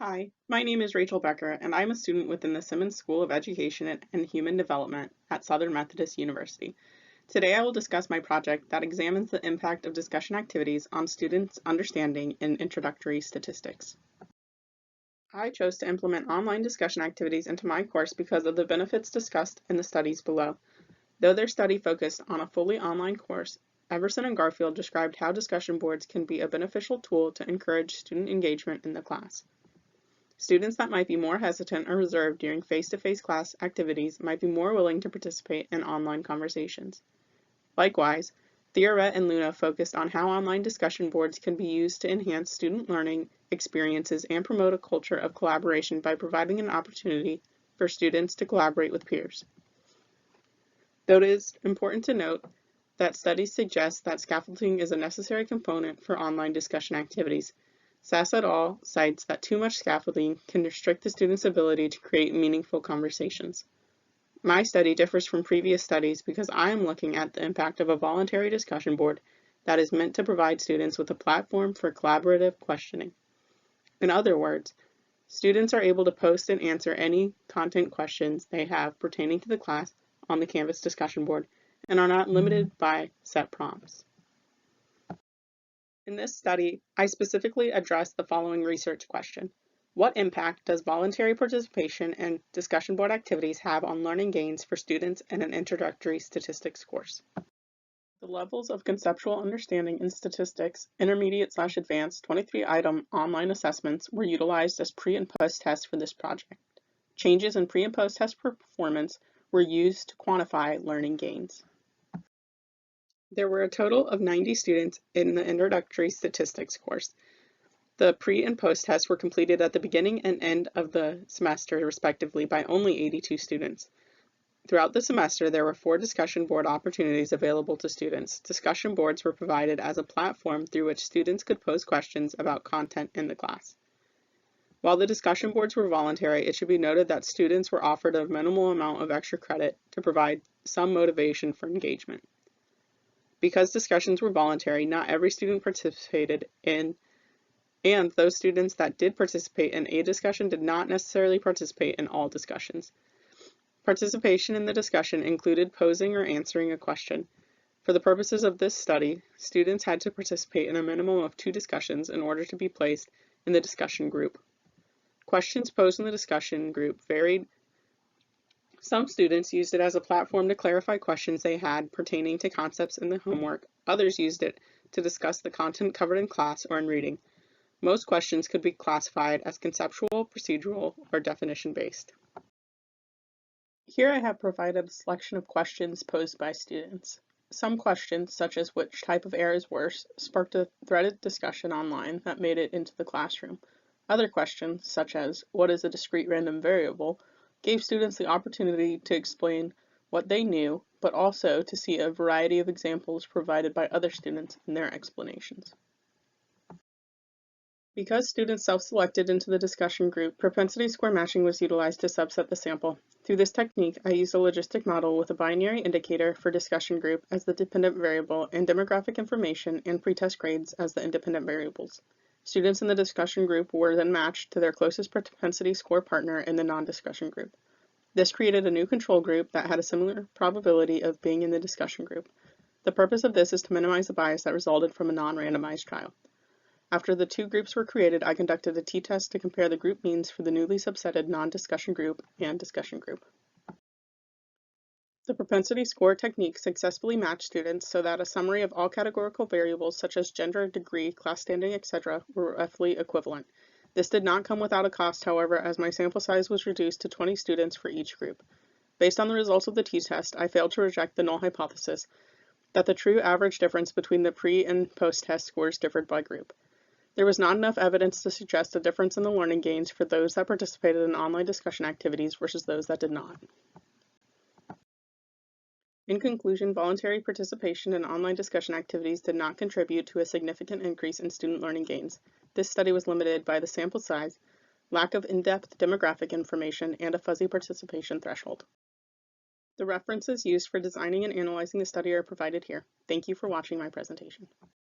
Hi, my name is Rachael Becker, and I'm a student within the Simmons School of Education and Human Development at Southern Methodist University. Today I will discuss my project that examines the impact of discussion activities on students' understanding in introductory statistics. I chose to implement online discussion activities into my course because of the benefits discussed in the studies below. Though their study focused on a fully online course, Everson and Garfield described how discussion boards can be a beneficial tool to encourage student engagement in the class. Students that might be more hesitant or reserved during face-to-face class activities might be more willing to participate in online conversations. Likewise, Theoret and Luna focused on how online discussion boards can be used to enhance student learning experiences and promote a culture of collaboration by providing an opportunity for students to collaborate with peers. Though it is important to note that studies suggest that scaffolding is a necessary component for online discussion activities, Sass et al. Cites that too much scaffolding can restrict the student's ability to create meaningful conversations. My study differs from previous studies because I am looking at the impact of a voluntary discussion board that is meant to provide students with a platform for collaborative questioning. In other words, students are able to post and answer any content questions they have pertaining to the class on the Canvas discussion board and are not limited by set prompts. In this study, I specifically addressed the following research question. What impact does voluntary participation in discussion board activities have on learning gains for students in an introductory statistics course? The Levels of Conceptual Understanding in Statistics, Intermediate/Advanced 23-item online assessments were utilized as pre- and post-tests for this project. Changes in pre- and post-test performance were used to quantify learning gains. There were a total of 90 students in the introductory statistics course. The pre- and post-tests were completed at the beginning and end of the semester, respectively, by only 82 students. Throughout the semester, there were 4 discussion board opportunities available to students. Discussion boards were provided as a platform through which students could pose questions about content in the class. While the discussion boards were voluntary, it should be noted that students were offered a minimal amount of extra credit to provide some motivation for engagement. Because discussions were voluntary, not every student participated in, and those students that did participate in a discussion did not necessarily participate in all discussions. Participation in the discussion included posing or answering a question. For the purposes of this study, students had to participate in a minimum of 2 discussions in order to be placed in the discussion group. Questions posed in the discussion group varied. Some students used it as a platform to clarify questions they had pertaining to concepts in the homework. Others used it to discuss the content covered in class or in reading. Most questions could be classified as conceptual, procedural, or definition-based. Here I have provided a selection of questions posed by students. Some questions, such as which type of error is worse, sparked a threaded discussion online that made it into the classroom. Other questions, such as what is a discrete random variable, gave students the opportunity to explain what they knew, but also to see a variety of examples provided by other students in their explanations. Because students self-selected into the discussion group, propensity score matching was utilized to subset the sample. Through this technique, I used a logistic model with a binary indicator for discussion group as the dependent variable and demographic information and pretest grades as the independent variables. Students in the discussion group were then matched to their closest propensity score partner in the non-discussion group. This created a new control group that had a similar probability of being in the discussion group. The purpose of this is to minimize the bias that resulted from a non-randomized trial. After the 2 groups were created, I conducted a t-test to compare the group means for the newly subsetted non-discussion group and discussion group. The propensity score technique successfully matched students so that a summary of all categorical variables such as gender, degree, class standing, etc. were roughly equivalent. This did not come without a cost, however, as my sample size was reduced to 20 students for each group. Based on the results of the t-test, I failed to reject the null hypothesis that the true average difference between the pre- and post-test scores differed by group. There was not enough evidence to suggest a difference in the learning gains for those that participated in online discussion activities versus those that did not. In conclusion, voluntary participation in online discussion activities did not contribute to a significant increase in student learning gains. This study was limited by the sample size, lack of in-depth demographic information, and a fuzzy participation threshold. The references used for designing and analyzing the study are provided here. Thank you for watching my presentation.